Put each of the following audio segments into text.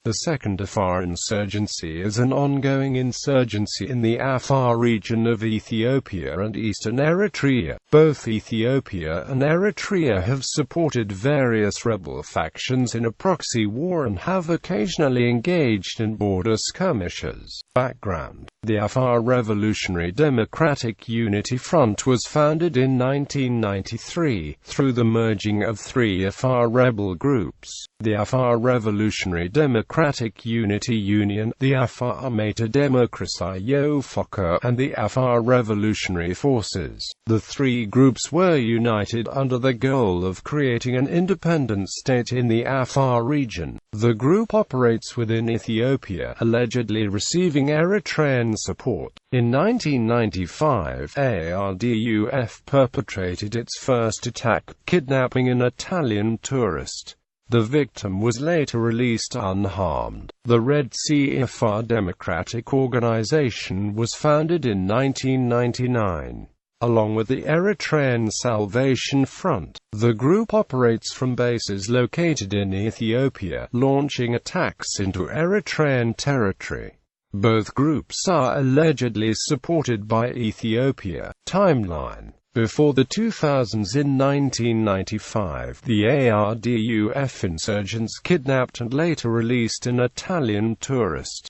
The Second Afar insurgency is an ongoing insurgency in the Afar region of Ethiopia and eastern Eritrea. Both Ethiopia and Eritrea have supported various rebel factions in a proxy war and have occasionally engaged in border skirmishes. Background: the Afar Revolutionary Democratic Unity Front was founded in 1993, through the merging of three Afar rebel groups: the Afar Revolutionary Democratic Unity Union, the Afar Meta Demokrasi Yofoka, and the Afar Revolutionary Forces. The three groups were united under the goal of creating an independent state in the Afar region. The group operates within Ethiopia, allegedly receiving Eritrean support. In 1995, ARDUF perpetrated its first attack, kidnapping an Italian tourist. The victim was later released unharmed. The Red Sea Afar Democratic Organization was founded in 1999. Along with the Eritrean Salvation Front, the group operates from bases located in Ethiopia, launching attacks into Eritrean territory. Both groups are allegedly supported by Ethiopia. Timeline: before the 2000s, in 1995, the ARDUF insurgents kidnapped and later released an Italian tourist.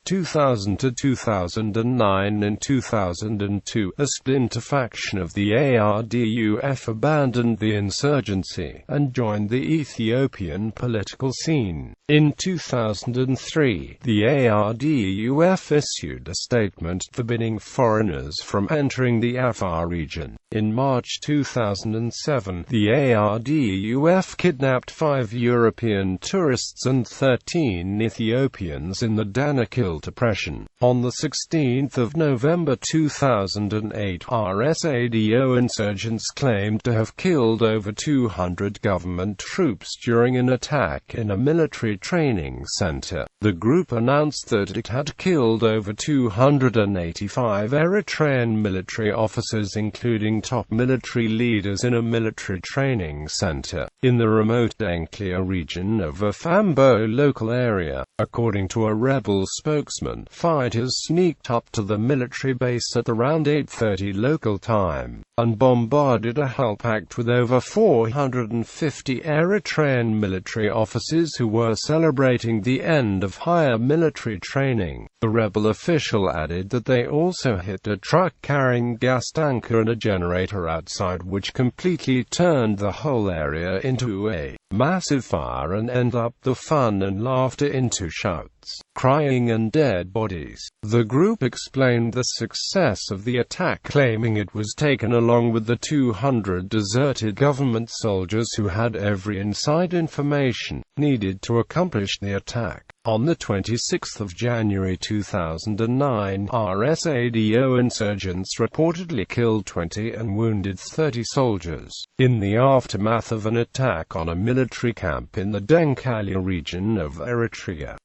2000 to 2009. In 2002, a splinter faction of the ARDUF abandoned the insurgency and joined the Ethiopian political scene. In 2003, the ARDUF issued a statement forbidding foreigners from entering the Afar region. In March 2007, the ARDUF kidnapped 5 European tourists and 13 Ethiopians in the Danakil Depression. On the 16th of November 2008, RSADO insurgents claimed to have killed over 200 government troops during an attack in a military training center. The group announced that it had killed over 285 Eritrean military officers, including top military leaders, in a military training center in the remote Danklia region of Afambo local area. According to a rebel spokesman, fighters sneaked up to the military base at around 8:30 local time, and bombarded a helpact with over 450 Eritrean military officers who were celebrating the end of higher military training. The rebel official added that they also hit a truck carrying gas tanker and a generator outside, which completely turned the whole area into a massive fire and ended up the fun and laughter into shouts, crying and dead bodies. The group explained the success of the attack, claiming it was taken along with the 200 deserted government soldiers who had every inside information needed to accomplish the attack. On the 26th of January 2009, RSADO insurgents reportedly killed 20 and wounded 30 soldiers in the aftermath of an attack on a military camp in the Denkalia region of Eritrea.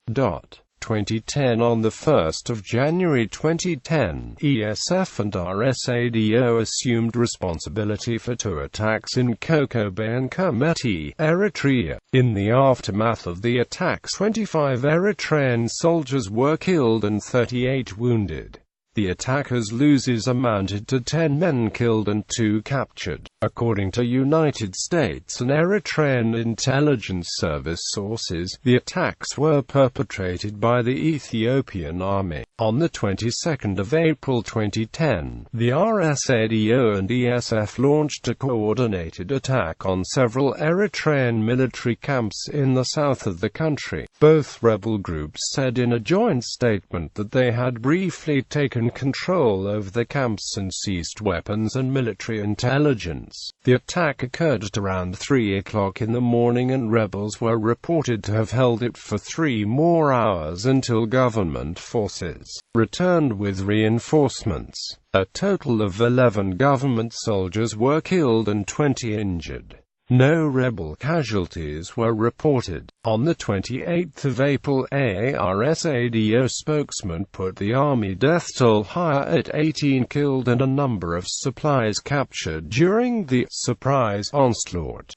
2010. On the 1st of January 2010, ESF and RSADO assumed responsibility for 2 attacks in Kokobe and Kameti, Eritrea. In the aftermath of the attacks, 25 Eritrean soldiers were killed and 38 wounded. The attackers' losses amounted to 10 men killed and 2 captured. According to United States and Eritrean intelligence service sources, the attacks were perpetrated by the Ethiopian army. On the 22nd of April 2010, the RSADO and ESF launched a coordinated attack on several Eritrean military camps in the south of the country. Both rebel groups said in a joint statement that they had briefly taken control over the camps and seized weapons and military intelligence. The attack occurred at around 3 o'clock in the morning, and rebels were reported to have held it for 3 more hours until government forces returned with reinforcements. A total of 11 government soldiers were killed and 20 injured. No rebel casualties were reported. On the 28th of April, a RSADO spokesman put the army death toll higher at 18 killed and a number of supplies captured during the surprise onslaught.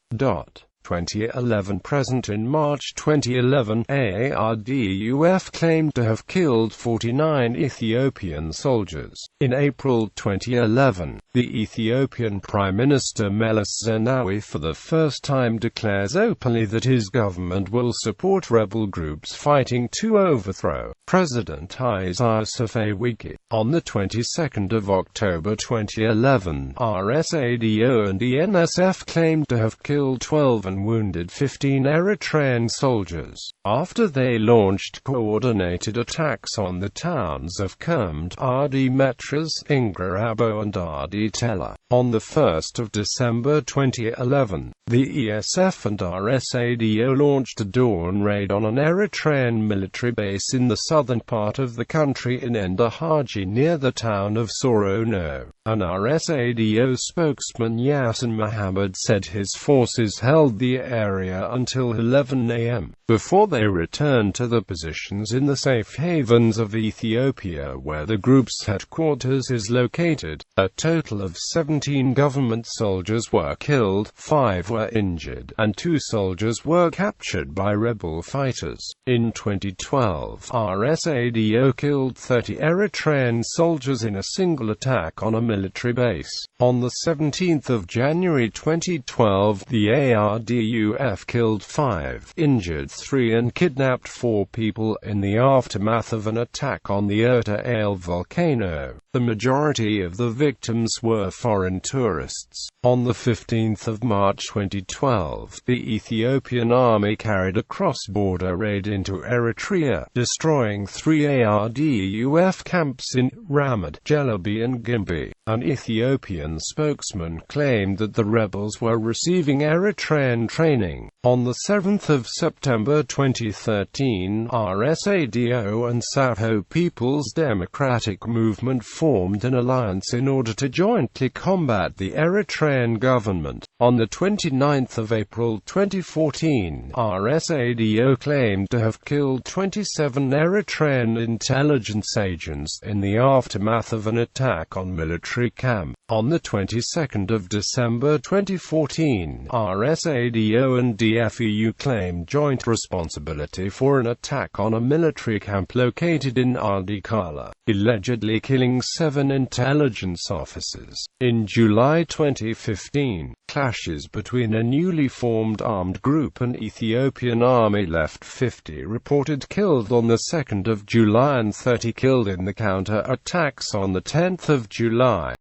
2011 present. In March 2011, ARDUF claimed to have killed 49 Ethiopian soldiers. In April 2011, the Ethiopian Prime Minister Meles Zenawi for the first time declares openly that his government will support rebel groups fighting to overthrow President Isaias Afwerki. On the 22nd of October 2011, RSADO and the NSF claimed to have killed 12 and wounded 15 Eritrean soldiers, after they launched coordinated attacks on the towns of Kermit, Adi Metras, Ingrabo and Adi Tella. On the 1st of December 2011, the ESF and RSADO launched a dawn raid on an Eritrean military base in the southern part of the country in Endahaji near the town of Sorono. An RSADO spokesman Yasin Mohammed said his forces held the area until 11 a.m. before they returned to the positions in the safe havens of Ethiopia where the group's headquarters is located. A total of 17 government soldiers were killed, 5 were injured, and 2 soldiers were captured by rebel fighters. In 2012, RSADO killed 30 Eritrean soldiers in a single attack on a military base. On the 17th of January 2012, the ARDUF killed 5, injured 3 and kidnapped 4 people in the aftermath of an attack on the Erta volcano. The majority of the victims were foreign tourists. On the 15th of March 2012, the Ethiopian army carried a cross-border raid into Eritrea, destroying 3 ARDUF camps in Ramad, Jelebi and Gimbi. An Ethiopian spokesman claimed that the rebels were receiving Eritrean training. On the 7th of September 2013, RSADO and Saho People's Democratic Movement formed an alliance in order to jointly combat the Eritrean government. On the 29th of April 2014, RSADO claimed to have killed 27 Eritrean intelligence agents in the aftermath of an attack on military camp. On the 22nd of December 2014, RSADO and DFEU claimed joint responsibility for an attack on a military camp located in Adikala, allegedly killing 7 intelligence officers. In July 2015, clashes between a newly formed armed group and Ethiopian army left 50 reported killed on the 2nd of July and 30 killed in the counter-attacks on the 10th of July.